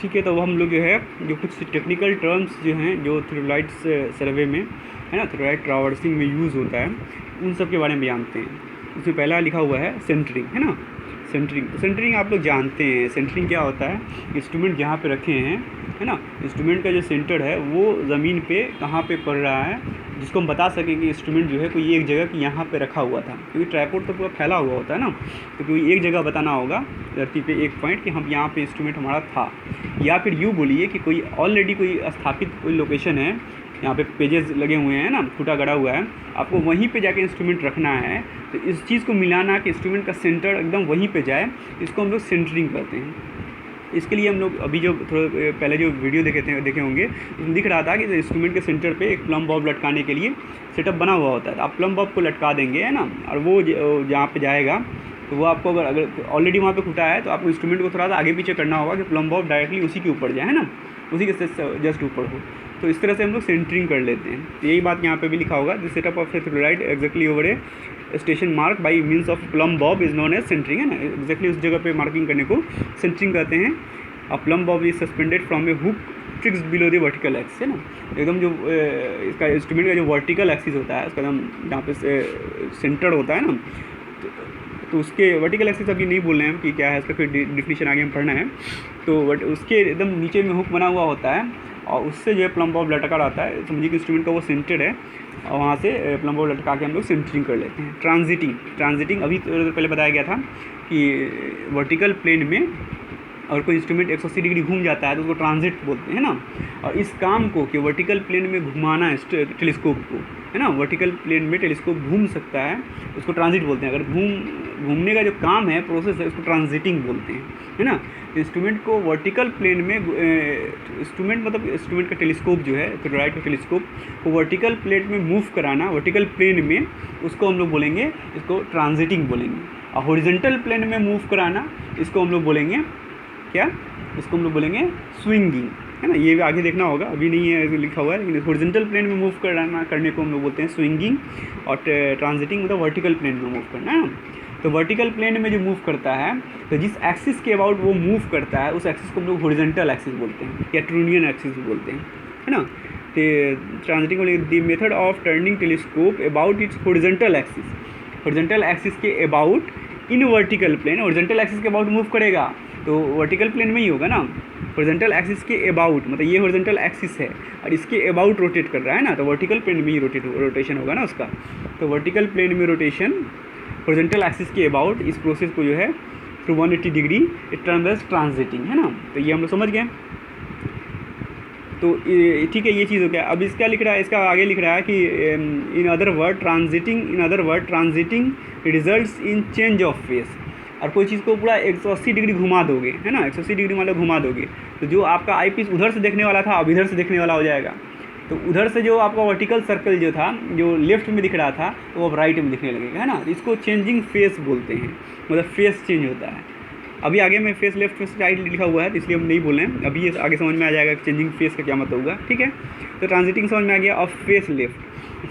ठीक है, तो हम लोग जो है जो कुछ टेक्निकल टर्म्स जो हैं जो थ्योलाइट सर्वे में है ना, थ्योलाइट ट्रावर्सिंग में यूज़ होता है, उन सब के बारे में जानते हैं। उसमें पहला लिखा हुआ है सेंटरिंग, है ना। सेंटरिंग, तो सेंटरिंग आप लोग जानते हैं। सेंटरिंग क्या होता है, इंस्ट्रूमेंट जहाँ पे रखे हैं, है ना, इंस्ट्रूमेंट का जो सेंटर है वो ज़मीन पे कहाँ पे पड़ रहा है, जिसको हम बता सकें कि इंस्ट्रूमेंट जो है कोई एक जगह की यहाँ पे रखा हुआ था, क्योंकि ट्राइपॉड तो पूरा फैला हुआ होता है ना, तो कोई एक जगह बताना होगा धरती पे एक पॉइंट कि हम यहाँ पे इंस्ट्रूमेंट हमारा था। या फिर यूँ बोलिए कि कोई ऑलरेडी कोई स्थापित कोई लोकेशन है, यहाँ पे पेजेस लगे हुए हैं ना, खूंटा गड़ा हुआ है, आपको वहीं पे जाके इंस्ट्रूमेंट रखना है। तो इस चीज़ को मिलाना कि इंस्ट्रूमेंट का सेंटर एकदम वहीं पे जाए, इसको हम लोग सेंटरिंग करते हैं। इसके लिए हम लोग अभी जो थोड़ा पहले जो वीडियो देखे होंगे, उसमें दिख रहा था कि इंस्ट्रूमेंट के सेंटर पे एक प्लम बॉब लटकाने के लिए सेटअप बना हुआ होता है। तो आप प्लम बॉब को लटका देंगे, है ना, और वो जहाँ पे जाएगा तो वो आपको अगर ऑलरेडी वहाँ पे खूंटा है तो आपको इंस्ट्रूमेंट को थोड़ा सा आगे पीछे करना होगा कि प्लम बॉब डायरेक्टली उसी के ऊपर जाए, है ना, उसी के जस्ट ऊपर हो। तो इस तरह से हम लोग सेंटरिंग कर लेते हैं। तो यही बात यहाँ पे भी लिखा होगा, the setup of theodolite exactly over a station mark by means of plumb bob is known as centering, है ना। एग्जैक्टली उस जगह पे मार्किंग करने को सेंटरिंग कहते हैं। A plumb bob is suspended from a hook fixed below the vertical axis, है ना। एकदम जो इसका इंस्ट्रूमेंट का जो वर्टिकल एक्सिस होता है, उसका एकदम जहाँ पे सेंटर होता है ना, तो उसके वर्टिकल एक्सिस अभी नहीं बोल रहे हैं कि क्या है, इसका फिर डिफिनीशन आगे हम पढ़ना है। तो उसके एकदम नीचे में हुक बना हुआ होता है और उससे जो है प्लम बॉब लटका रहता है। समझिए कि इंस्ट्रूमेंट का वो सेंटेड है और वहाँ से प्लम बॉब लटका के हम लोग सेंटरिंग कर लेते हैं। ट्रांजिटिंग अभी पहले बताया गया था कि वर्टिकल प्लेन में और कोई इंस्ट्रूमेंट 180 डिग्री घूम जाता है तो उसको ट्रांजिट बोलते हैं ना। और इस काम को कि वर्टिकल प्लेन में घुमाना टेलीस्कोप को, है ना, वर्टिकल प्लेन में टेलीस्कोप घूम सकता है, उसको ट्रांजिट बोलते हैं। अगर घूमने का जो काम है, प्रोसेस है, उसको ट्रांजिटिंग बोलते हैं, है ना। इंस्ट्रूमेंट को वर्टिकल प्लेन में इंस्ट्रूमेंट मतलब इंस्ट्रूमेंट का टेलीस्कोप जो है, थ्योलाइट का टेलीस्कोप को वर्टिकल प्लेन में मूव कराना, वर्टिकल प्लेन में, उसको हम लोग बोलेंगे, इसको ट्रांजिटिंग बोलेंगे। और हॉरिजॉन्टल प्लेन में मूव कराना, इसको हम लोग बोलेंगे क्या, इसको हम लोग बोलेंगे स्विंगिंग, है ना। ये भी आगे देखना होगा, अभी नहीं है लिखा हुआ है, लेकिन हॉरिजॉन्टल प्लेन में मूव करने को हम लोग बोलते हैं स्विंगिंग, और ट्रांजिटिंग मतलब वर्टिकल प्लेन में मूव करना, है ना। तो वर्टिकल प्लेन में जो मूव करता है, तो जिस एक्सिस के अबाउट वो मूव करता है, उस एक्सिस को हम लोग हॉरिजॉन्टल एक्सिस बोलते हैं या ट्रूनियन एक्सिस भी बोलते हैं, है ना। तो transiting the method of turning telescope about its horizontal axis के about in vertical plane. Horizontal axis के अबाउट मूव करेगा तो वर्टिकल प्लेन में ही होगा ना। हॉरिजॉन्टल एक्सिस के अबाउट मतलब ये हॉरिजॉन्टल एक्सिस है और इसके अबाउट रोटेट कर रहा है ना, तो वर्टिकल प्लेन में ही रोटेशन होगा ना उसका। तो वर्टिकल प्लेन में रोटेशन हॉरिजॉन्टल एक्सिस के अबाउट, इस प्रोसेस को जो है through 180 degree it termed as transiting, है ना। तो ये हम लोग समझ गए। तो ठीक है, ये चीज़ हो गया। अब इसका लिख रहा है, इसका आगे लिख रहा है कि in other word transiting results in change of face. और कोई चीज़ को पूरा 180 डिग्री घुमा दोगे, है ना, 180 डिग्री मतलब घुमा दोगे, तो जो आपका आई पीस उधर से देखने वाला था अब इधर से देखने वाला हो जाएगा। तो उधर से जो आपका वर्टिकल सर्कल जो था, जो लेफ्ट में दिख रहा था, वो अब राइट में दिखने लगेगा, है ना। इसको चेंजिंग फेस बोलते हैं, मतलब फेस चेंज होता है। अभी आगे में फेस लेफ्ट फेस राइट लिखा हुआ है, तो इसलिए हम नहीं बोल रहे हैं। अभी ये आगे समझ में आ जाएगा कि चेंजिंग फेस का क्या मतलब होगा, ठीक है। तो ट्रांजिटिंग समझ में आ गया। और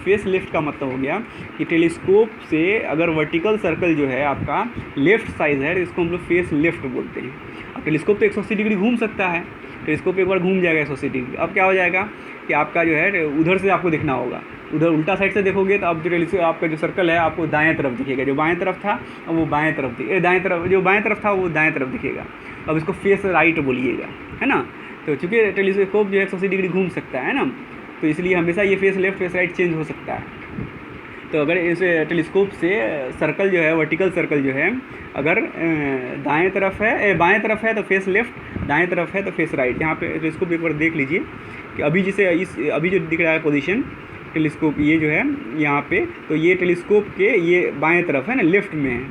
फेस लेफ्ट का मतलब हो गया कि टेलीस्कोप से अगर वर्टिकल सर्कल जो है आपका लेफ्ट साइड है, तो इसको हम लोग फेस लेफ्ट बोलते हैं। अब टेलीस्कोप तो 180 डिग्री घूम सकता है, टेलीस्कोप एक बार घूम जाएगा 180 डिग्री। अब क्या हो जाएगा कि आपका जो है उधर से आपको दिखना होगा, उधर उल्टा साइड से देखोगे तो अब जो टेलीस्कोप आपका जो सर्कल है आपको दाएं तरफ दिखेगा, जो बाएं तरफ था अब वो बाएं तरफ दाएं तरफ, जो बाएं तरफ था वो दाएं तरफ दिखेगा। अब इसको फेस राइट बोलिएगा, है ना। तो चूँकि टेलीस्कोप जो है 180 डिग्री घूम सकता है ना, तो इसलिए हमेशा ये face left face right change हो सकता है। तो अगर इस टेलीस्कोप से सर्कल जो है, वर्टिकल सर्कल जो है, अगर दाएं तरफ है बाएं तरफ है तो फेस लेफ्ट, दाएं तरफ है तो फेस राइट। यहाँ पे टेलीस्कोप एक बार देख लीजिए कि अभी जिसे अभी जो दिख रहा है पोजीशन टेलीस्कोप, ये जो है यहाँ पे, तो ये टेलीस्कोप के ये बाएं तरफ है ना, लेफ्ट में है,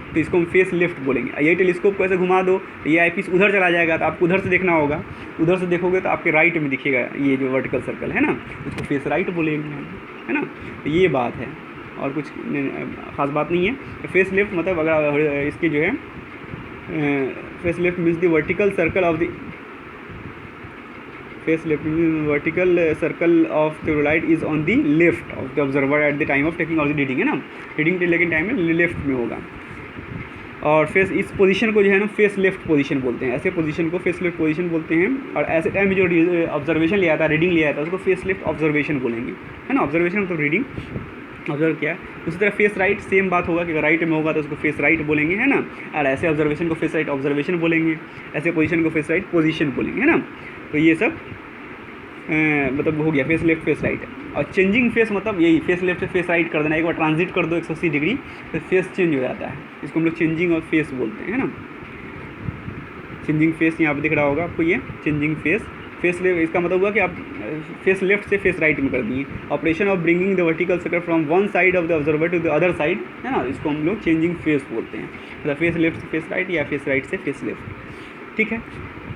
तो इसको हम फेस लेफ्ट बोलेंगे। यही टेलीस्कोप को ऐसे घुमा दो तो ये आई पीस उधर चला जाएगा, तो आपको उधर से देखना होगा, उधर से देखोगे तो आपके राइट में दिखेगा ये जो वर्टिकल सर्कल है ना, उसको फेस राइट बोलेंगे, है ना। तो ये बात है और कुछ ख़ास बात नहीं है। तो फेस लेफ्ट मतलब अगर इसके जो है face left means the vertical circle of the face left vertical circle of theodolite is on the left of the observer at the time of taking of the reading, है ना। Reading लेकिन time में left में होगा। और face इस position को जो है ना फेस लेफ्ट पोजीशन बोलते हैं, ऐसे पोजीशन को फेस लेफ्ट पोजीशन बोलते हैं। और ऐसे टाइम में जो ऑब्जर्वेशन लिया था, रीडिंग लिया था, उसको फेस लेफ्ट ऑब्जर्वेशन बोलेंगे, है ना। ऑब्जर्वेशन मतलब रीडिंग, ऑब्जर्व किया। उसी तरह फेस राइट सेम बात होगा कि अगर राइट में होगा तो उसको फेस राइट बोलेंगे, है ना। और ऐसे ऑब्जर्वेशन को फेस राइट ऑब्जर्वेशन बोलेंगे, ऐसे पोजीशन को फेस राइट पोजीशन बोलेंगे, है ना। तो ये सब मतलब हो गया फेस लेफ्ट फेस राइट। और चेंजिंग फेस मतलब यही फेस लेफ्ट से फेस राइट कर देना, एक बार ट्रांजिट कर दो 180 डिग्री तो फेस चेंज हो जाता है, इसको हम लोग चेंजिंग ऑफ फेस बोलते हैं, है ना। चेंजिंग फेस यहाँ पे दिख रहा होगा आपको, ये चेंजिंग फेस। फेस लेफ्ट इसका मतलब हुआ कि आप फेस लेफ्ट से फेस राइट में कर दिए। Operation of bringing the vertical circle from one side of the observer to the other side, है ना, इसको हम लोग चेंजिंग फेस बोलते हैं, मतलब फेस लेफ्ट से फेस राइट या फेस राइट से फेस लेफ्ट, ठीक है।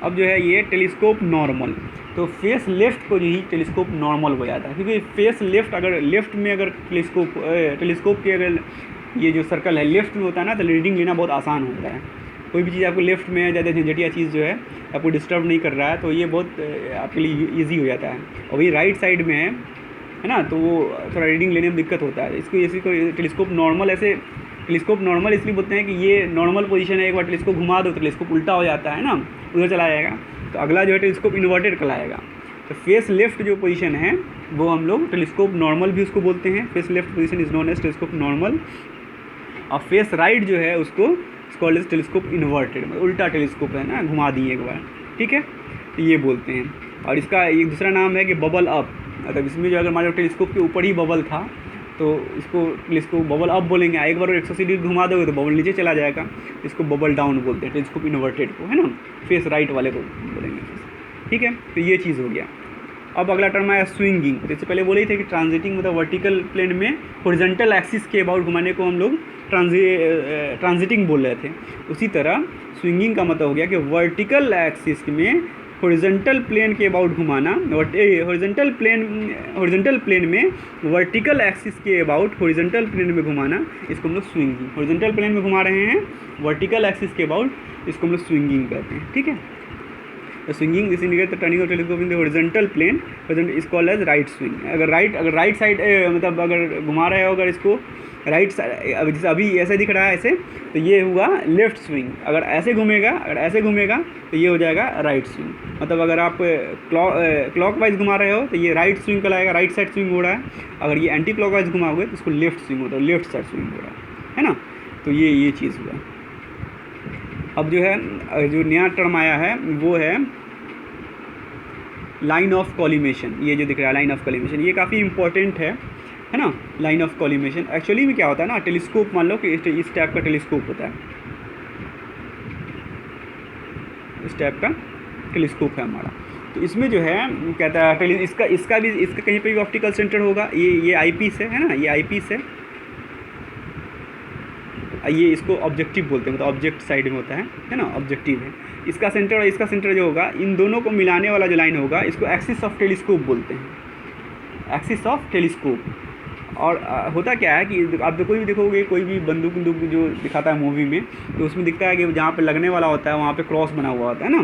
अब जो है ये टेलीस्कोप नॉर्मल, तो फेस लेफ्ट को जो ही टेलीस्कोप नॉर्मल हो जाता है, क्योंकि फेस लेफ्ट अगर लेफ्ट में अगर टेलीस्कोप के अगर ये जो सर्कल है लेफ्ट में होता है ना, तो रीडिंग लेना बहुत आसान होता है। कोई भी चीज़ आपको लेफ्ट में ज़्यादा झंझटिया चीज़ जो है आपको डिस्टर्ब नहीं कर रहा है, तो ये बहुत आपके लिए ईजी हो जाता है। और वही राइट साइड में है ना, तो वो थोड़ा रीडिंग लेने में दिक्कत होता है। इसको इसी को टेलीस्कोप नॉर्मल, ऐसे टेलीस्कोप नॉर्मल इसलिए बोलते हैं कि ये नॉर्मल पोजीशन है, एक बार टेलीस्कोप घुमा दो तो टेलीस्कोप उल्टा हो जाता है ना, उधर चला जाएगा, तो अगला जो है टेलीस्कोप इन्वर्टेड कहलाएगा। तो फेस लेफ्ट जो पोजीशन है वो हम लोग टेलीस्कोप नॉर्मल भी उसको बोलते हैं, face left position is known as telescope normal. और फेस राइट जो है उसको कॉल्ड एज टेलीस्कोप इन्वर्टेड, मतलब उल्टा टेलीस्कोप है ना, घुमा दिए एक बार, ठीक है, तो ये बोलते हैं। और इसका एक दूसरा नाम है कि बबल अप, मतलब इसमें जो अगर मान लो टेलीस्कोप के ऊपर ही बबल था तो इसको टेलीस्कोप बबल अप बोलेंगे, एक बार 180 डिग्री घुमा दोगे तो बबल नीचे चला जाएगा, इसको बबल डाउन बोलते हैं टेलीस्कोप इन्वर्टेड को, है ना, फेस राइट वाले को बोलेंगे, ठीक है। तो ये चीज़ हो गया। अब अगला टर्म आया स्विंगिंग। तो इससे पहले बोले ही थे कि ट्रांजिटिंग मतलब वर्टिकल प्लेन में हॉरिजॉन्टल एक्सिस के अबाउट घुमाने को हम लोग ट्रांजिटिंग बोल रहे थे। उसी तरह स्विंगिंग का मतलब हो गया कि वर्टिकल एक्सिस में हॉरिजॉन्टल प्लेन के अबाउट घुमाना, हॉरिजॉन्टल प्लेन में वर्टिकल एक्सिस के अबाउट हॉरिजॉन्टल प्लेन में घुमाना, इसको हम लोग स्विंगिंग। हॉरिजॉन्टल प्लेन में घुमा रहे हैं वर्टिकल एक्सिस के अबाउट, इसको हम लोग स्विंगिंग कहते हैं, ठीक है। तो swinging this indicate the turning of telescope in the horizontal plane is called as right swing. अगर राइट साइड मतलब अगर घुमा रहे हो अगर इसको राइट साइड, जैसे अभी ऐसे दिख रहा है ऐसे, तो ये हुआ लेफ्ट स्विंग। अगर ऐसे घूमेगा तो ये हो जाएगा राइट स्विंग। मतलब अगर आप क्लॉकवाइज घुमा रहे हो तो ये राइट स्विंग कहलाएगा, राइट साइड स्विंग हो रहा है। अगर ये एंटी क्लॉकवाइज घुमाओगे तो इसको लेफ्ट स्विंग होता है, लेफ्ट साइड स्विंग हो रहा है ना। तो ये चीज़ हुआ। अब जो है जो नया टर्म आया है वो है लाइन ऑफ कॉलिमेशन। ये जो दिख रहा है लाइन ऑफ कॉलिमेशन, ये काफ़ी इंपॉर्टेंट है ना। लाइन ऑफ कॉलिमेशन एक्चुअली में क्या होता है ना, टेलीस्कोप मान लो कि इस टाइप का टेलीस्कोप होता है, इस टाइप का टेलीस्कोप है हमारा। तो इसमें जो है कहता है इसका कहीं पे भी ऑप्टिकल सेंटर होगा। ये आई पीस है ना, ये आई पीस है, ये इसको ऑब्जेक्टिव बोलते हैं, मतलब ऑब्जेक्ट साइड में होता है ना, ऑब्जेक्टिव है। इसका सेंटर और इसका सेंटर जो होगा, इन दोनों को मिलाने वाला जो लाइन होगा इसको एक्सिस ऑफ टेलीस्कोप बोलते हैं, एक्सिस ऑफ टेलीस्कोप। और होता क्या है कि आप कोई भी देखोगे, कोई भी बंदूक जो दिखाता है मूवी में, तो उसमें दिखता है कि जहाँ पे लगने वाला होता है वहाँ पे क्रॉस बना हुआ होता है ना।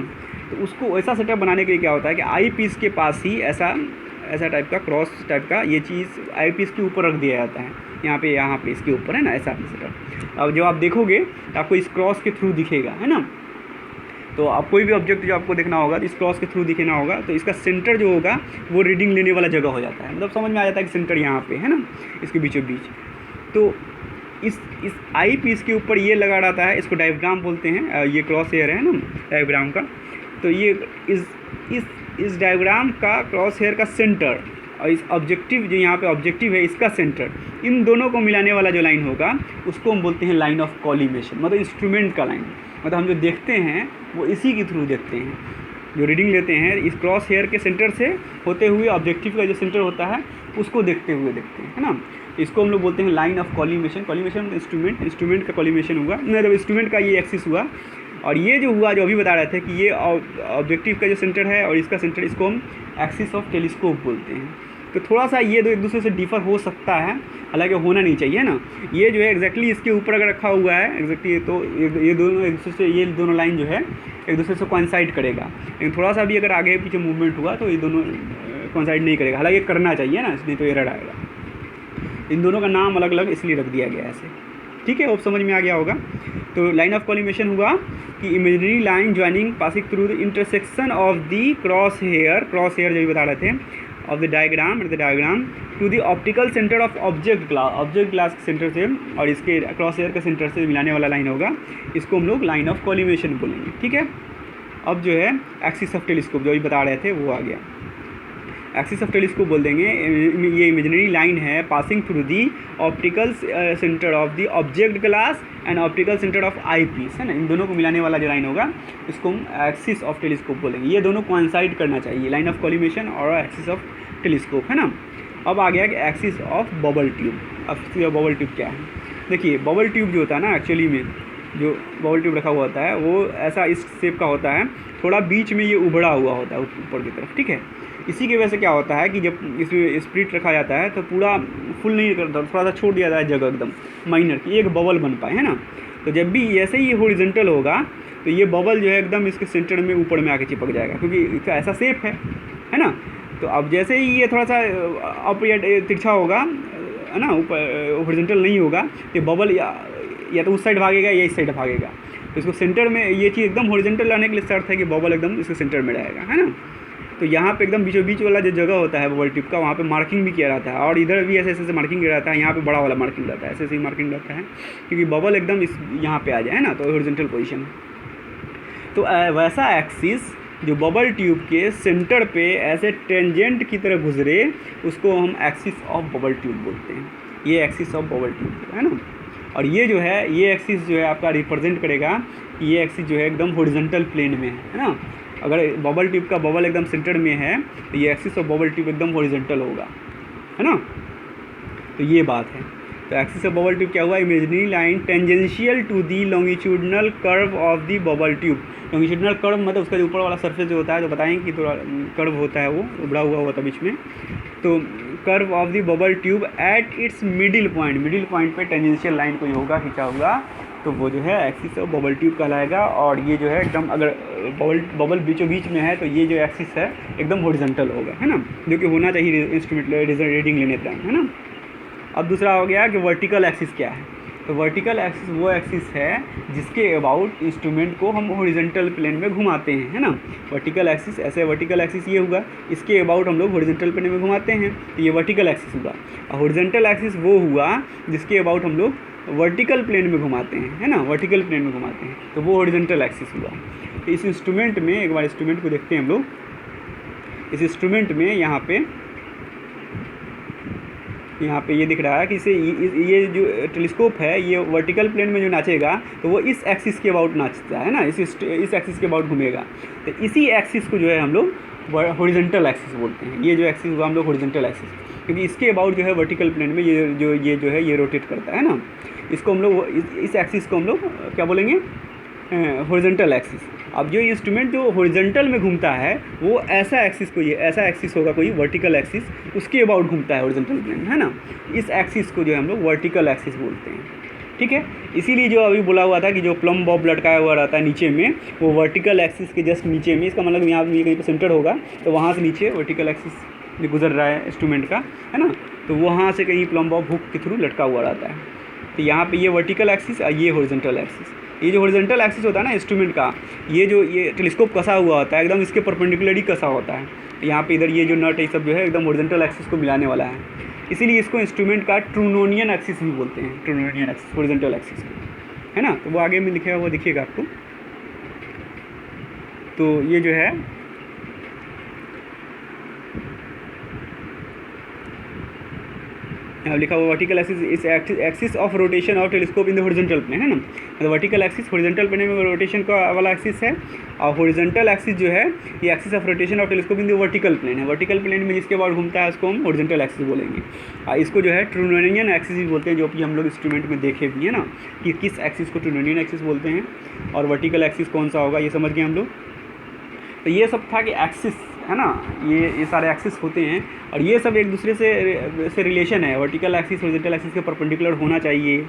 तो उसको ऐसा सेटअप बनाने के लिए क्या होता है कि आई पीस के पास ही ऐसा टाइप का क्रॉस टाइप का ये चीज़ आई पीस के ऊपर रख दिया जाता है, यहाँ पे इसके ऊपर, है ना, ऐसा सेटअप। अब जब आप देखोगे तो आपको इस क्रॉस के थ्रू दिखेगा, है ना। तो आप कोई भी ऑब्जेक्ट जो आपको देखना होगा तो इस क्रॉस के थ्रू दिखना होगा, तो इसका सेंटर जो होगा वो रीडिंग लेने वाला जगह हो जाता है। मतलब समझ में आ जाता है कि सेंटर यहाँ पे है ना, इसके बीचों बीच। तो इस आई पीस के ऊपर ये लगा रहता है, इसको डायग्राम बोलते हैं। ये क्रॉस हेयर है ना डायग्राम का। तो ये इस डायग्राम का क्रॉस हेयर का सेंटर और इस ऑब्जेक्टिव जो यहाँ पे ऑब्जेक्टिव है इसका सेंटर, इन दोनों को मिलाने वाला जो लाइन होगा उसको हम बोलते हैं लाइन ऑफ कॉलिमेशन, मतलब इंस्ट्रूमेंट का लाइन। मतलब हम जो देखते हैं वो इसी के थ्रू देखते हैं, जो रीडिंग लेते हैं इस क्रॉस हेयर के सेंटर से होते हुए ऑब्जेक्टिव का जो सेंटर होता है उसको देखते हुए देखते हैं, है ना। इसको हम लोग बोलते हैं line of collimation. Collimation instrument का कॉलिमेशन हुआ, मतलब इंस्ट्रूमेंट का ये एक्सिस हुआ। और ये जो हुआ जो अभी बता रहे थे कि ये ऑब्जेक्टिव का जो सेंटर है और इसका सेंटर, इसको हम एक्सिस ऑफ टेलीस्कोप बोलते हैं। तो थोड़ा सा ये दो एक दूसरे से डिफर हो सकता है, हालांकि होना नहीं चाहिए ना। ये जो है एग्जैक्टली इसके ऊपर अगर रखा हुआ है एग्जैक्टली, तो ये दोनों एक दूसरे से, ये दोनों लाइन जो है एक दूसरे से कोइंसाइड करेगा। लेकिन थोड़ा सा भी अगर आगे पीछे मूवमेंट हुआ तो ये दोनों कोइंसाइड नहीं करेगा, हालांकि करना चाहिए ना, इसलिए तो एरर आएगा। इन दोनों का नाम अलग अलग इसलिए रख दिया गया है ऐसे, ठीक है, वो समझ में आ गया होगा। तो लाइन ऑफ कॉलिमेशन हुआ कि imaginary line joining passing through the intersection of the cross hair जो भी बता रहे थे, of the diagram to the optical centre of object glass के सेंटर से और इसके क्रॉस हेयर के सेंटर से मिलाने वाला लाइन होगा, इसको हम लोग लाइन ऑफ कॉलिमेशन बोलेंगे। ठीक है, अब जो है एक्सिस ऑफ टेलीस्कोप जो भी बता रहे थे वो आ गया, एक्सिस ऑफ टेलीस्कोप बोल देंगे। ये इमेजिनरी लाइन है passing through the optical centre of the object glass and optical centre of eyepiece, है ना, इन दोनों को मिलाने वाला जो लाइन होगा इसको हम एक्सिस ऑफ टेलीस्कोप बोलेंगे। ये दोनों कोइंसाइड करना चाहिए, लाइन ऑफ कॉलिमेशन और एक्सिस ऑफ टेलीस्कोप, है ना। अब आ गया कि axis of bubble tube. Axis of bubble tube क्या है? देखिए, बबल ट्यूब जो होता है ना, एक्चुअली में जो बबल ट्यूब रखा हुआ होता है वो ऐसा इस शेप का होता है, थोड़ा बीच में ये उभड़ा हुआ होता है ऊपर की तरफ। ठीक है, इसी की वजह से क्या होता है कि जब इसमें स्प्रिट रखा जाता है तो पूरा फुल नहीं करता, थोड़ा सा छोड़ दिया जाता है जगह एकदम माइनर की, एक बबल बन पाए, है ना। तो जब भी जैसे ही हॉरिजॉन्टल होगा तो ये बबल जो है एकदम इसके सेंटर में ऊपर में आके चिपक जाएगा, क्योंकि इसका ऐसा शेप है ना। तो अब जैसे ही ये थोड़ा सा अप या तिरछा होगा, है ना, ऊपर हॉरिजॉन्टल नहीं होगा, तो बबल या तो उस साइड भागेगा या इस साइड भागेगा। तो इसको सेंटर में ये चीज़ एकदम हॉरिजॉन्टल लाने के लिए शर्त है कि बबल एकदम इसके सेंटर में रहेगा, है ना। तो यहाँ पे एकदम बीचों बीच वाला जो जगह होता है बबल ट्यूब का, वहाँ पे मार्किंग भी किया रहता है, और इधर भी ऐसे ऐसे मार्किंग किया रहता है, यहाँ पे बड़ा वाला मार्किंग रहता है, ऐसे ऐसे मार्किंग रहता है, क्योंकि बबल एकदम इस यहाँ पे आ जाए, है ना, तो हॉरिजॉन्टल पोजीशन है। तो वैसा एक्सिस जो बबल ट्यूब के सेंटर पे ऐसे टेंजेंट की तरह गुजरे, उसको हम एक्सिस ऑफ बबल ट्यूब बोलते हैं। ये एक्सिस ऑफ बबल ट्यूब है ना। और ये जो है, ये एक्सिस जो है आपका रिप्रेजेंट करेगा, ये एक्सिस जो है एकदम हॉरिजॉन्टल प्लेन में है ना। अगर बबल ट्यूब का बबल एकदम सेंटर में है तो ये एक्सिस ऑफ बबल ट्यूब एकदम हॉरिजॉन्टल होगा, है ना। तो ये बात है। तो एक्सिस ऑफ बबल ट्यूब क्या हुआ? Imaginary line tangential to the longitudinal curve of the bubble tube. Longitudinal curve मतलब उसका जो ऊपर वाला सरफेस जो होता है, तो बताएंगे कि थोड़ा कर्व होता है, वो उभड़ा हुआ होता है बीच में। तो curve of the bubble tube at its middle point पे टेंजेंशियल लाइन कोई होगा खींचा हुआ, तो वो जो है एक्सिस ऑफ बबल ट्यूब कहलाएगा। और ये जो है एकदम, अगर बबल बीचों बीच में है तो ये जो एक्सिस है एकदम हॉरिजॉन्टल होगा, है ना, जो कि होना चाहिए इंस्ट्रूमेंट रीडिंग लेने टाइम, है ना। अब दूसरा हो गया कि वर्टिकल एक्सिस क्या है। तो वर्टिकल एक्सिस वो एक्सिस है जिसके अबाउट इंस्ट्रूमेंट को हम हॉरिजॉन्टल प्लेन में घुमाते हैं, है ना। वर्टिकल एक्सिस ऐसे, वर्टिकल एक्सिस ये हुआ, इसके अबाउट हम लोग हॉरिजॉन्टल प्लेन में घुमाते हैं, तो ये वर्टिकल एक्सिस हुआ। और हॉरिजॉन्टल एक्सिस वो हुआ जिसके अबाउट हम लोग वर्टिकल प्लेन में घुमाते हैं, है ना, वर्टिकल प्लेन में घुमाते हैं, तो वो हॉरिजॉन्टल एक्सिस हुआ। तो इस इंस्ट्रूमेंट में, एक बार इंस्ट्रूमेंट को देखते हैं हम लोग। इस इंस्ट्रूमेंट में यहाँ पे ये दिख रहा है कि इसे ये जो टेलीस्कोप है ये वर्टिकल प्लेन में जो नाचेगा तो वो इस एक्सिस के अबाउट नाचता है ना, इस एक्सिस के अबाउट घूमेगा। तो इसी एक्सिस को जो है हम लोग हॉरिजॉन्टल एक्सिस बोलते हैं। ये जो एक्सिस हुआ हम लोग हॉरिजॉन्टल एक्सिस, क्योंकि इसके अबाउट जो है वर्टिकल प्लेन में ये जो है ये रोटेट करता है ना। इसको हम लोग, इस एक्सिस को हम लोग क्या बोलेंगे? Horizontal axis. अब जो इंस्ट्रूमेंट जो हॉरिजॉन्टल में घूमता है वो ऐसा एक्सिस को, ये ऐसा एक्सिस होगा कोई वर्टिकल एक्सिस, उसके अबाउट घूमता है हॉरिजॉन्टल प्लेन, है ना। इस एक्सिस को जो है हम लोग वर्टिकल एक्सिस बोलते हैं, ठीक है। इसीलिए जो अभी बोला हुआ था कि जो प्लम बॉब लटकाया हुआ रहता है नीचे में, वो वर्टिकल एक्सिस के जस्ट नीचे में, इसका मतलब यहाँ कहीं पर सेंटर होगा तो वहाँ से नीचे वर्टिकल एक्सिस जो गुजर रहा है इंस्ट्रूमेंट का, है ना, तो वहाँ से कहीं प्लम बॉब हुक के थ्रू लटका हुआ रहता है। तो यहाँ पे ये वर्टिकल एक्सिस और ये हॉरिजॉन्टल एक्सिस। ये जो हॉरिजॉन्टल एक्सिस होता है ना इंस्ट्रूमेंट का, ये टेलीस्कोप कसा हुआ होता है, एकदम इसके परपेंडिकुलरली कसा होता है। यहाँ पे इधर ये जो नट है सब जो है एकदम हॉरिजॉन्टल एक्सिस को मिलाने वाला है, इसीलिए इसको इंस्ट्रूमेंट का ट्रूनोनियन एक्सिस भी बोलते हैं। ट्रूनोनियन एक्सिस हॉरिजॉन्टल एक्सिस, है ना। तो वो आगे में लिखा हुआ दिखेगा आपको। तो ये जो है लिखा हुआ vertical axis is axis of rotation of telescope in the horizontal plane, है ना। मतलब वर्टिकल एक्सिस हॉरिजॉन्टल प्लेन में रोटेशन का वाला एक्सिस है, और हॉरिजॉन्टल एक्सिस जो है ये axis of rotation of telescope in the vertical plane है। वर्टिकल प्लेन में जिसके बाद घूमता है उसको हम हॉरिजॉन्टल एक्सिस बोलेंगे। इसको जो है ट्रूनोनियन एक्सिस भी बोलते हैं, जो कि हम लोग इंस्ट्रूमेंट में देखे भी है ना कि किस एक्सिस को ट्रूनोनियन एक्सिस बोलते हैं और वर्टिकल एक्सिस कौन सा होगा, ये समझ गए हम लोग। तो ये सब था कि एक्सिस, है ना, ये सारे एक्सिस होते हैं और ये सब एक दूसरे से रिलेशन है। वर्टिकल एक्सिस हॉरिजॉन्टल एक्सिस के परपेंडिकुलर होना चाहिए।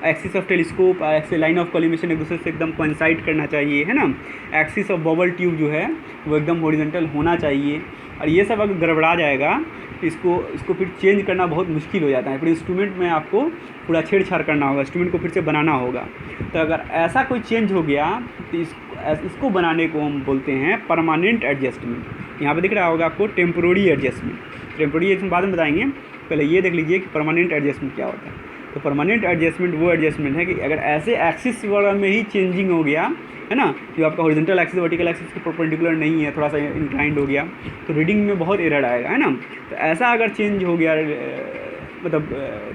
Axis of telescope axis line of collimation एक दूसरे से एकदम कोइंसाइड करना चाहिए, है ना। एक्सिस ऑफ बबल ट्यूब जो है वो एकदम हॉरिजॉन्टल होना चाहिए। और ये सब अगर गड़बड़ा जाएगा तो इसको फिर चेंज करना बहुत मुश्किल हो जाता है। फिर इंस्ट्रूमेंट में आपको पूरा छेड़छाड़ करना होगा, इंस्ट्रूमेंट को फिर से बनाना होगा। तो अगर ऐसा कोई चेंज हो गया तो इसको बनाने को हम बोलते हैं परमानेंट एडजस्टमेंट। यहाँ पे दिख रहा होगा आपको टेम्पोररी एडजस्टमेंट। टेम्पोररी एडजस्टमेंट बाद में बताएंगे, पहले ये देख लीजिए कि परमानेंट एडजस्टमेंट क्या होता है। तो परमानेंट एडजस्टमेंट वो एडजस्टमेंट है कि अगर ऐसे एक्सिस वगैरह में ही चेंजिंग हो गया है ना, जो आपका हॉरिजॉन्टल एक्सिस वर्टिकल एक्सिस के परपेंडिकुलर नहीं है, थोड़ा सा इंक्लाइंड हो गया, तो रीडिंग में बहुत एरर आएगा, है ना। तो ऐसा अगर चेंज हो गया मतलब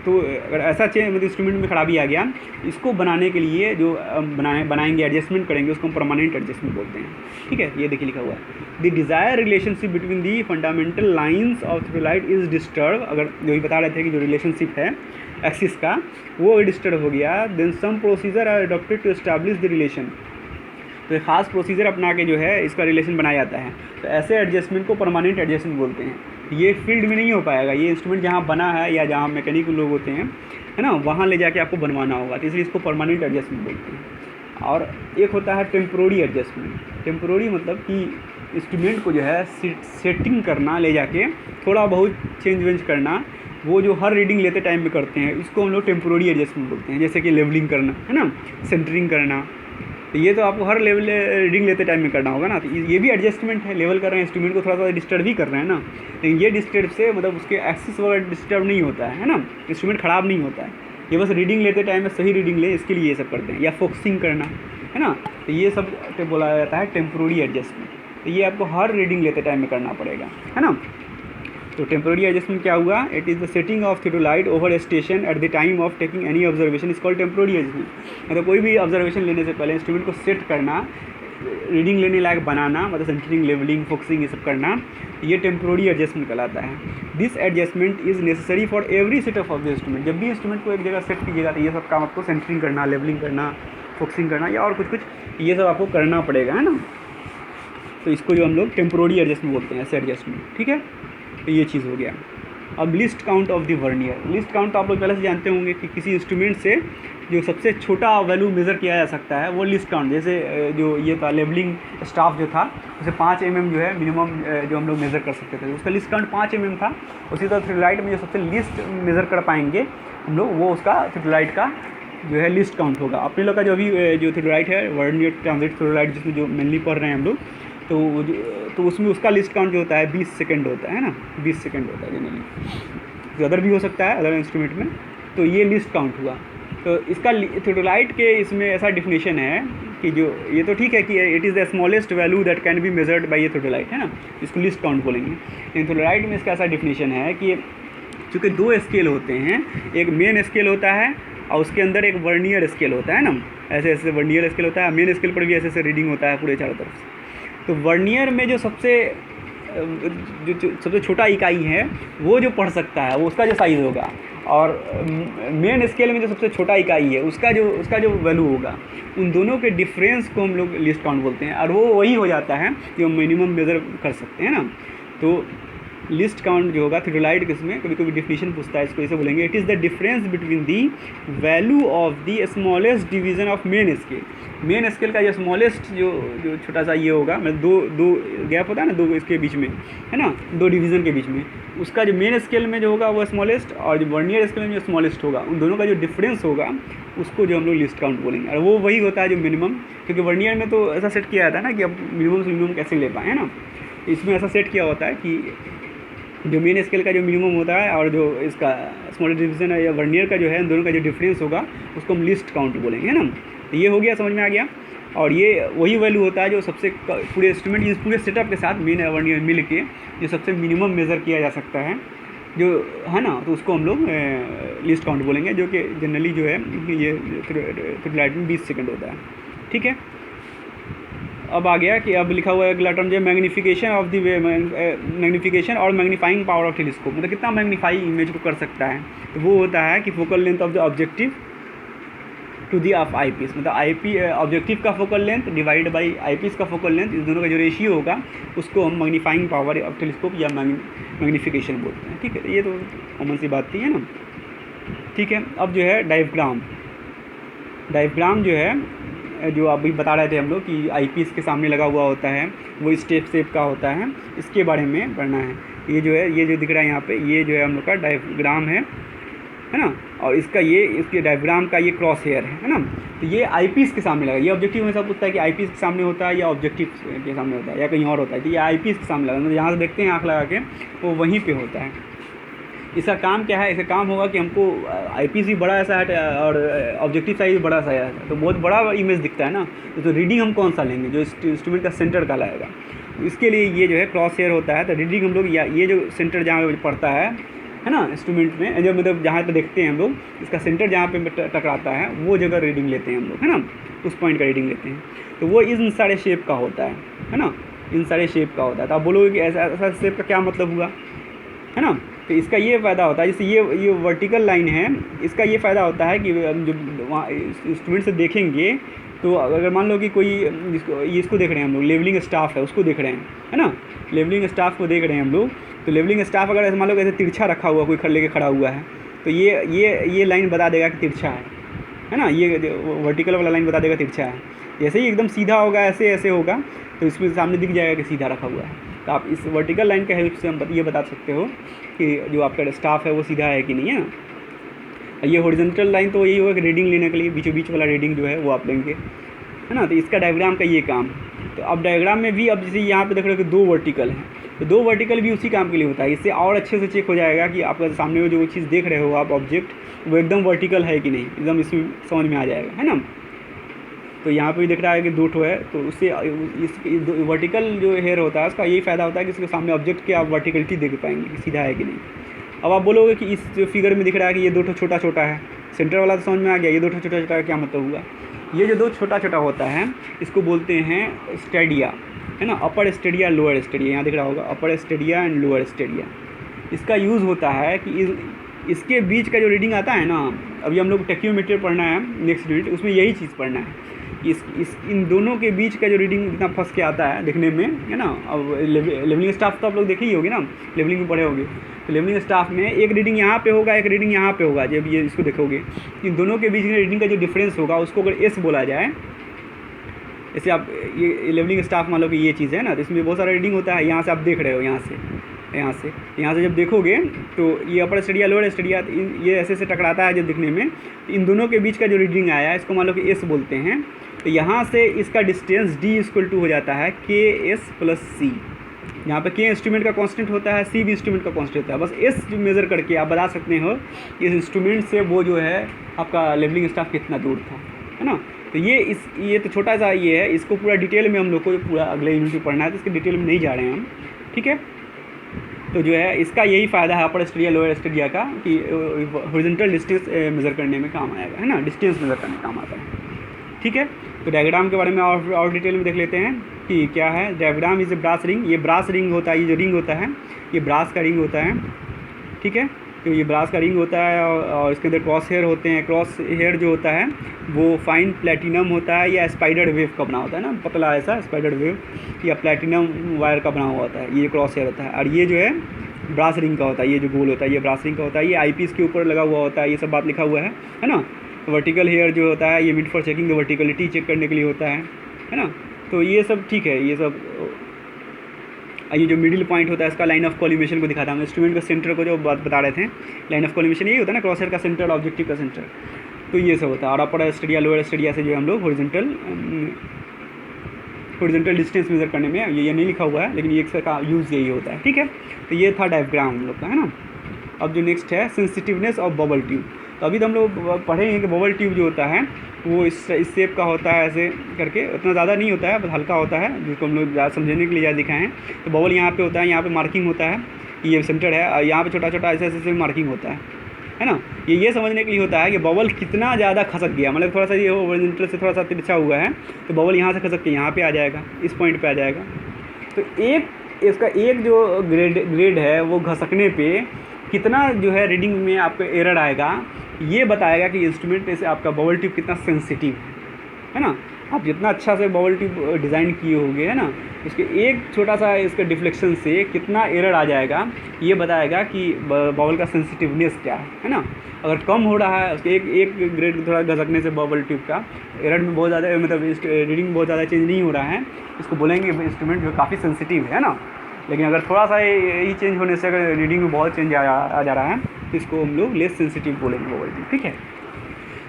तो अगर ऐसा चेंज मतलब इंस्ट्रूमेंट में खराबी आ गया, इसको बनाने के लिए जो बनाएंगे एडजस्टमेंट करेंगे उसको हम परमानेंट एडजस्टमेंट बोलते हैं। ठीक है, ये देखिए लिखा हुआ है the desire relationship between the fundamental lines of theodolite is disturb. अगर जो भी बता रहे थे कि जो रिलेशनशिप है एक्सिस का वो डिस्टर्ब हो गया, then some procedure are adopted to establish the relation. तो एक ख़ास प्रोसीजर अपना के जो है इसका रिलेशन बनाया जाता है। तो ऐसे एडजस्टमेंट को परमानेंट एडजस्टमेंट बोलते हैं। ये फील्ड में नहीं हो पाएगा, ये इंस्ट्रूमेंट जहाँ बना है या जहाँ मैकेनिक लोग होते हैं, है ना, वहाँ ले जाके आपको बनवाना होगा, तो इसलिए इसको परमानेंट एडजस्टमेंट बोलते हैं। और एक होता है टेम्पोररी एडजस्टमेंट। टेम्पोररी मतलब कि इंस्ट्रूमेंट को जो है सेटिंग करना, ले जाके थोड़ा बहुत चेंज वेंज करना, वो जो हर रीडिंग लेते टाइम में करते हैं, इसको हम लोग टेम्पोररी एडजस्टमेंट बोलते हैं। जैसे कि लेवलिंग करना, है ना, सेंटरिंग करना, तो ये तो आपको हर लेवल रीडिंग लेते टाइम में करना होगा ना। तो ये भी एडजस्टमेंट है, लेवल कर रहे हैं, इंस्ट्रूमेंट को थोड़ा सा डिस्टर्ब भी कर रहे हैं ना, लेकिन ये डिस्टर्ब से मतलब उसके एक्सिस वगैरह डिस्टर्ब नहीं होता है ना, इंस्ट्रूमेंट ख़राब नहीं होता है। ये बस रीडिंग लेते टाइम में सही रीडिंग ले, इसके लिए ये सब करते हैं। या फोकसिंग करना, है ना, तो ये सब बोला जाता है टेम्पोररी एडजस्टमेंट। तो ये आपको हर रीडिंग लेते टाइम में करना पड़ेगा, है ना। तो टेम्पोररी एडजस्टमेंट क्या हुआ, it is the setting of theodolite over station at the time of taking any observation is called temporary adjustment. मतलब कोई भी ऑब्जर्वेशन लेने से पहले इंस्ट्रूमेंट को सेट करना, रीडिंग लेने लायक बनाना, मतलब सेंटरिंग, लेवलिंग, फोकसिंग, ये सब करना, ये टेम्पोररी एडजस्टमेंट कहलाता है। This adjustment is necessary for every setup of the instrument. जब भी इंस्ट्रूमेंट को एक जगह सेट कीजिएगा तो ये सब काम आपको सेंटरिंग करना, लेवलिंग करना, फोकसिंग करना या और कुछ ये सब आपको करना पड़ेगा, है ना। तो इसको जो हम लोग टेम्पोररी एडजस्टमेंट बोलते हैं, ऐसे एडजस्टमेंट। ठीक है, तो ये चीज़ हो गया। अब list count of the vernier. List count आप लोग पहले से जानते होंगे कि किसी इंस्ट्रूमेंट से जो सबसे छोटा वैल्यू मेज़र किया जा सकता है वो लिस्ट काउंट। जैसे जो ये था लेवलिंग स्टाफ जो था, उसे 5 mm जो है मिनिमम जो हम लोग मेज़र कर सकते थे, उसका लिस्ट काउंट 5 mm था। उसी तरह थियोलाइट में जो सबसे लिस्ट मेज़र कर पाएंगे हम लोग, वो उसका थियोलाइट का जो है लिस्ट काउंट होगा। अपने लोग का जो अभी जो थियोलाइट है वर्नियर ट्रांजिट थियोलाइट, जिसमें जो मेनली पढ़ रहे हैं हम लोग, तो उसमें उसका लिस्ट काउंट जो होता है 20 सेकंड होता है ना, 20 सेकंड होता है जनरली। तो अदर भी हो सकता है अदर इंस्ट्रूमेंट में। तो ये लिस्ट काउंट हुआ। तो इसका थियोलाइट के इसमें ऐसा डिफिनेशन है कि जो ये तो ठीक है कि it is the smallest value that can be measured by a theodolite, है ना, इसको लिस्ट काउंट बोलेंगे। लेकिन थियोलाइट में इसका ऐसा डिफिनेशन है कि चूँकि 2 स्केल होते हैं, एक मेन स्केल होता है और उसके अंदर एक वर्नियर स्केल होता है ना, ऐसे ऐसे वर्नियर स्केल होता है, मेन स्केल पर भी ऐसे ऐसे रीडिंग होता है पूरे चारों तरफ से। तो वर्नियर में जो सबसे छोटा इकाई है वो जो पढ़ सकता है वो उसका जो साइज़ होगा, और मेन स्केल में जो सबसे छोटा इकाई है उसका जो वैल्यू होगा, उन दोनों के डिफरेंस को हम लोग लिस्ट काउंट बोलते हैं। और वो वही हो जाता है जो मिनिमम मेज़र कर सकते हैं ना। तो लिस्ट काउंट जो होगा थियोलाइट किसमें कभी कभी डिफिनेशन पूछता है, इसको ऐसे बोलेंगे, it is the difference between the value of the smallest division of main scale. Main scale का जो स्मॉलेस्ट जो छोटा सा ये होगा, मतलब दो गैप होता है ना, 2 इसके बीच में, है ना, 2 डिवीज़न के बीच में, उसका जो मेन स्केल में जो होगा वो स्मॉलेस्ट, और जो वर्नियर स्केल में जो स्मॉलेस्ट होगा, उन दोनों का जो डिफरेंस होगा उसको जो हम लोग लिस्ट काउंट बोलेंगे। और वो वही होता है जो मिनिमम, क्योंकि वर्नियर में तो ऐसा सेट किया जाता है ना कि अब मिनिमम से मिनिमम कैसे ले पाएँ, है ना। इसमें ऐसा सेट किया होता है कि जो मेन स्केल का जो मिनिमम होता है और जो इसका स्मॉल डिवीज़न या वर्नियर का जो है, इन दोनों का जो डिफरेंस होगा उसको हम लिस्ट काउंट बोलेंगे, है ना। तो ये हो गया, समझ में आ गया। और ये वही वैल्यू होता है जो सबसे पूरे इंस्ट्रूमेंट इस पूरे सेटअप के साथ मेन और वर्नियर मिल के जो सबसे मिनिमम मेज़र किया जा सकता है, जो है ना, तो उसको हम लोग लिस्ट काउंट बोलेंगे, जो कि जनरली जो है ये थियोलाइट में 20 सेकंड होता है। ठीक है, अब आ गया कि अब लिखा हुआ है अगला टर्म जो मैग्नीफिकेशन ऑफ द मैग्नीफिकेशन और मैग्नीफाइंग पावर ऑफ टेलीस्कोप, मतलब कितना मैग्नीफाई इमेज को कर सकता है। तो वो होता है कि focal length of the objective to the of eyepiece, मतलब ऑब्जेक्टिव का focal length divide by eyepiece का फोकल लेंथ, इस दोनों का जो रेशियो होगा उसको हम मैग्नीफाइंग पावर ऑफ टेलीस्कोप या मैग्नीफिकेशन बोलते हैं। ठीक है, ये तो कॉमन सी बात थी, है ना। ठीक है, अब जो है डायफ्राम जो है, जो अभी बता रहे थे हम लोग कि आई पीस के सामने लगा हुआ होता है, वो स्टेप शेप का होता है, इसके बारे में पढ़ना है। ये जो है, ये जो दिख रहा है यहाँ पे, ये जो है हम लोग का डायग्राम है ना, और इसका ये, इसके डायग्राम का ये क्रॉस हेयर है ना। तो ये आईपीस के सामने लगा, ये ऑब्जेक्टिव में सब पूछता है कि आईपीस के सामने होता है या ऑब्जेक्टिव के सामने होता है या कहीं और होता है, तो ये आईपीस के सामने लगा, मतलब यहाँ से देखते हैं आँख लगा के, वो वहीं पर होता है। इसका काम क्या है, इसका काम होगा कि हमको आईपीस भी बड़ा ऐसा है और ऑब्जेक्टिव साइज भी बड़ा सा है, तो बहुत बड़ा इमेज दिखता है ना, तो रीडिंग हम कौन सा लेंगे, जो इंस्ट्रूमेंट का सेंटर का लाएगा। इसके लिए ये जो है क्रॉस हेयर होता है, तो रीडिंग हम लोग या ये जो सेंटर जहाँ पड़ता है ना इंस्ट्रूमेंट में, जो मतलब जहाँ पे देखते हैं हम लोग, इसका सेंटर जहाँ पे टकराता है वो जगह रीडिंग लेते हैं हम लोग, है ना, उस पॉइंट का रीडिंग लेते हैं। तो वो इन सारे शेप का होता है ना, इन सारे शेप का होता है। तो आप बोलोगे कि ऐसा शेप का क्या मतलब हुआ, है ना। तो इसका ये फ़ायदा होता है, जैसे ये वर्टिकल लाइन है, इसका ये फ़ायदा होता है कि जो वहाँ इंस्ट्रूमेंट से देखेंगे, तो अगर मान लो कि कोई इसको देख रहे हैं हम लोग, लेवलिंग स्टाफ है उसको देख रहे हैं, है ना, लेवलिंग स्टाफ को देख रहे हैं हम लोग, तो लेवलिंग स्टाफ अगर मान लो ऐसे तिरछा रखा हुआ कोई लेके खड़ा हुआ है, तो ये लाइन बता देगा कि तिरछा है ना, ये वर्टिकल वाला लाइन बता देगा तिरछा है। जैसे ही एकदम सीधा होगा, ऐसे होगा, तो इसमें सामने दिख जाएगा कि सीधा रखा हुआ है। तो आप इस वर्टिकल लाइन के हेल्प से हम ये बता सकते हो कि जो आपका स्टाफ है वो सीधा है कि नहीं है ना। ये हॉरिजॉन्टल लाइन तो यही होगा कि रीडिंग लेने के लिए बीचों बीच वाला रीडिंग जो है वो आप लेंगे, है ना। तो इसका डायग्राम का ये काम। तो अब डायग्राम में भी, अब जैसे यहाँ पे देख रहे हो कि 2 वर्टिकल हैं, तो 2 वर्टिकल भी उसी काम के लिए होता है। इससे और अच्छे से चेक हो जाएगा कि आपका सामने में जो चीज़ देख रहे हो आप ऑब्जेक्ट, वो एकदम वर्टिकल है कि नहीं, एकदम इसमें समझ में आ जाएगा, है ना। तो यहाँ पे भी दिख रहा है कि 2 ठो है, तो उससे इस वर्टिकल जो हेयर होता है उसका यही फ़ायदा होता है कि इसके सामने ऑब्जेक्ट की आप वर्टिकलिटी देख पाएंगे कि सीधा है कि नहीं। अब आप बोलोगे कि इस जो फिगर में दिख रहा है कि ये 2 ठो छोटा छोटा है, सेंटर वाला तो समझ में आ गया, ये 2 ठो छोटा छोटा क्या मतलब हुआ। ये जो 2 छोटा छोटा होता है इसको बोलते हैं स्टेडिया, है ना, अपर स्टेडिया लोअर स्टेडिया। यहाँ दिख रहा होगा अपर स्टेडिया एंड लोअर स्टेडिया। इसका यूज़ होता है कि इसके बीच का जो रीडिंग आता है ना, अभी हम लोग टेक्योमीटर पढ़ना है नेक्स्ट यूनिट, उसमें यही चीज़ पढ़ना है। इन दोनों के बीच का जो रीडिंग जितना फंस के आता है देखने में, है ना। अब लेवलिंग स्टाफ तो आप लोग देखे ही होगे ना, लेवलिंग में पढ़े होगे, तो लेवलिंग स्टाफ में एक रीडिंग यहाँ पे होगा, एक रीडिंग यहाँ पे होगा। जब ये इसको देखोगे, इन दोनों के बीच में रीडिंग का जो डिफरेंस होगा उसको अगर एस बोला जाए, जैसे आप ये लेवलिंग स्टाफ मान लो कि ये चीज़ है ना, तो इसमें बहुत सारा रीडिंग होता है। यहाँ से आप देख रहे हो, यहाँ से जब देखोगे तो ये अपर स्टेडिया लोअर स्टेडिया, ये ऐसे टकराता है जो दिखने में, इन दोनों के बीच का जो रीडिंग आया है इसको मान लो कि एस बोलते हैं। तो यहाँ से इसका डिस्टेंस d = हो जाता है KS + C। यहाँ पे K इंस्ट्रूमेंट का कांस्टेंट होता है, C भी इंस्ट्रूमेंट का कांस्टेंट होता है। बस S जो मेज़र करके आप बता सकते हो इस इंस्ट्रूमेंट से वो जो है आपका लेवलिंग स्टाफ कितना दूर था, है ना। तो ये तो छोटा सा ये है, इसको पूरा डिटेल में हम लोग को पूरा अगले यूनिट में पढ़ना है, तो इसके डिटेल में नहीं जा रहे हैं हम, ठीक है। तो जो है इसका यही फ़ायदा है अपर स्टेडिया लोअर स्टेडिया का कि हॉरिजॉन्टल डिस्टेंस मेज़र करने में काम आएगा, है ना, डिस्टेंस मेज़र करने में काम आता है, ठीक है। तो डायग्राम के बारे में और डिटेल में देख लेते हैं कि क्या है। Diagram is a brass ring, ये ब्रास रिंग होता है, ये जो रिंग होता है ये ब्रास का रिंग होता है, ठीक है। तो ये ब्रास का रिंग होता है और इसके अंदर क्रॉस हेयर होते हैं। क्रॉस हेयर जो होता है वो फाइन प्लेटिनम होता है या स्पाइडर वेव का बना होता है ना, पतला ऐसा स्पाइडर वेव या प्लेटिनम वायर का बना हुआ होता है, ये क्रॉस हेयर होता है। और ये जो है ब्रास रिंग का होता है, ये जो गोल होता है ये ब्रास रिंग का होता है। ये आईपीस के ऊपर लगा हुआ होता है, ये सब बात लिखा हुआ है ना। वर्टिकल हेयर जो होता है ये mid for checking the verticality check करने के लिए होता है ना। तो ये सब ठीक है, ये सब। ये जो मिडिल पॉइंट होता है इसका लाइन ऑफ कॉलिमेशन को दिखाता है। हम इंस्ट्रूमेंट का सेंटर को जो बात बता रहे थे, लाइन ऑफ कॉलिमेशन यही होता है ना, क्रॉस हेयर का सेंटर ऑब्जेक्टिव का सेंटर, तो ये सब होता है। और अपर स्टेडिया लोअर स्टेडिया से जो हम लोग हॉरिजॉन्टल डिस्टेंस मेजर करने में, ये नहीं लिखा हुआ है लेकिन ये का यूज़ यही होता है, ठीक है। तो ये था डायग्राम हम लोग का, है ना। अब जो नेक्स्ट है सेंसिटिवनेस ऑफ बबल ट्यूब। तो अभी तो हम लोग पढ़ेंगे कि बबल ट्यूब जो होता है वो इस शेप का होता है, ऐसे करके, उतना ज़्यादा नहीं होता है, बस हल्का होता है, जिसको हम लोग ज़्यादा समझने के लिए ज़्यादा दिखाएँ हैं। तो बबल यहाँ पे होता है, यहाँ पे मार्किंग होता है, ये सेंटर है, और यहाँ पे छोटा छोटा ऐसे ऐसे मार्किंग होता है ना। ये समझने के लिए होता है कि बबल कितना ज़्यादा खसक गया, मतलब थोड़ा सा ये ओरिजिनल से थोड़ा सा तिरछा हुआ है, तो बबल यहाँ से खसक के यहाँ पे आ जाएगा, इस पॉइंट पे आ जाएगा। तो इसका एक जो ग्रेड है वो घसकने पे कितना जो है रीडिंग में आपका एरर आएगा, ये बताएगा कि इंस्ट्रूमेंट से आपका बबल ट्यूब कितना सेंसिटिव है ना। आप जितना अच्छा से बबल ट्यूब डिज़ाइन किए होंगे, है ना, उसके एक छोटा सा इसका डिफ्लेक्शन से कितना एरर आ जाएगा, ये बताएगा कि बबल का सेंसिटिवनेस क्या है ना। अगर कम हो रहा है उसके एक ग्रेड थोड़ा घसकने से बबल ट्यूब का एरर में बहुत ज़्यादा, मतलब रीडिंग बहुत ज़्यादा चेंज नहीं हो रहा है, इसको बोलेंगे इंस्ट्रूमेंट जो काफ़ी सेंसिटिव है ना। लेकिन अगर थोड़ा सा ये चेंज होने से अगर रीडिंग में बहुत चेंज आ जा रहा है तो इसको हम लोग लेस सेंसिटिव बोलेंगे बबल ट्यूब, ठीक है।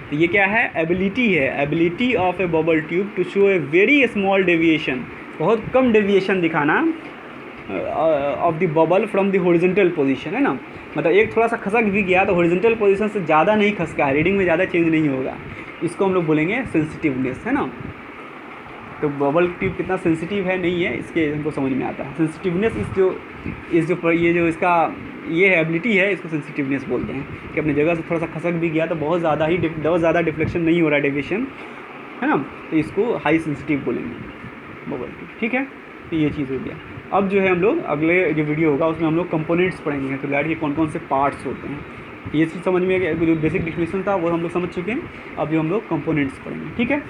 तो ये क्या है, एबिलिटी है, ability of a bubble tube to show a very small deviation, बहुत कम डेविएशन दिखाना of the bubble from the horizontal position, है ना। मतलब एक थोड़ा सा खसक भी गया तो हॉरिजॉन्टल पोजीशन से ज़्यादा नहीं खसका है, रीडिंग में ज़्यादा चेंज नहीं होगा, इसको हम लोग बोलेंगे सेंसिटिवनेस, है ना। तो बबल ट्यूब कितना सेंसिटिव है नहीं है इसके हमको समझ में आता है। सेंसिटिवनेस इस जो ये जो इसका ये है एबिलिटी है, इसको सेंसिटिवनेस बोलते हैं कि अपनी जगह से थोड़ा सा खसक भी गया तो बहुत ज़्यादा डिफ्लेक्शन नहीं हो रहा है, डेविएशन, है ना, तो इसको हाई सेंसिटिव बोलेंगे बबल ट्यूब, ठीक है। तो ये चीज़ हो गया। अब जो है हम लोग अगले जो वीडियो होगा उसमें हम लोग कंपोनेंट्स पढ़ेंगे, इलेक्ट्रोलाइट के कौन कौन से पार्ट्स होते हैं। ये चीज़ समझ में, जो बेसिक डिफिनेशन था वो हम लोग समझ चुके हैं, अब जो हम लोग कंपोनेंट्स पढ़ेंगे, ठीक है।